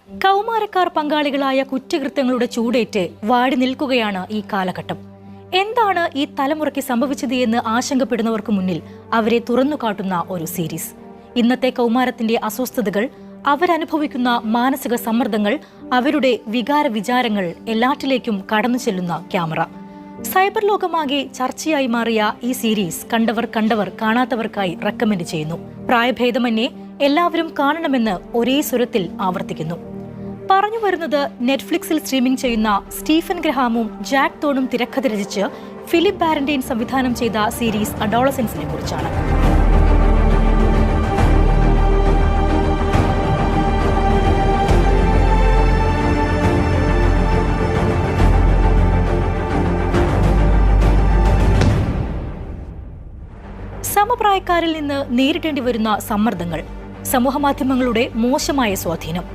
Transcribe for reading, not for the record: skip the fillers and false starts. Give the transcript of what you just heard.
കൗമാരക്കാർ പങ്കാളികളായ കുറ്റകൃത്യങ്ങളുടെ ചൂടേറ്റ് വാടി നിൽക്കുകയാണ് ഈ കാലഘട്ടം. എന്താണ് ഈ തലമുറയ്ക്ക് സംഭവിച്ചത് എന്ന് ആശങ്കപ്പെടുന്നവർക്ക് മുന്നിൽ അവരെ തുറന്നുകാട്ടുന്ന ഒരു സീരീസ്. ഇന്നത്തെ കൗമാരത്തിന്റെ അസ്വസ്ഥതകൾ, അവരനുഭവിക്കുന്ന മാനസിക സമ്മർദ്ദങ്ങൾ, അവരുടെ വികാര വിചാരങ്ങൾ എല്ലാറ്റിലേക്കും കടന്നു ചെല്ലുന്ന ക്യാമറ. സൈബർ ലോകമാകെ ചർച്ചയായി മാറിയ ഈ സീരീസ് കണ്ടവർ കാണാത്തവർക്കായി റെക്കമെൻഡ് ചെയ്യുന്നു. പ്രായഭേദമന്യേ എല്ലാവരും കാണണമെന്ന് ഒരേ സ്വരത്തിൽ ആവർത്തിക്കുന്നു. പറഞ്ഞു വരുന്നത് നെറ്റ്ഫ്ലിക്സിൽ സ്ട്രീമിംഗ് ചെയ്യുന്ന സ്റ്റീഫൻ ഗ്രഹാമും ജാക്ക് തോണും തിരക്കഥ രചിച്ച് ഫിലിപ്പ് ബാരന്റൈൻ സംവിധാനം ചെയ്ത സീരീസ് അഡോളസൻസിനെ കുറിച്ചാണ്. സമപ്രായക്കാരിൽ നിന്ന് നേരിടേണ്ടി വരുന്ന സമ്മർദ്ദങ്ങൾ, സമൂഹമാധ്യമങ്ങളുടെ മോശമായ സ്വാധീനം,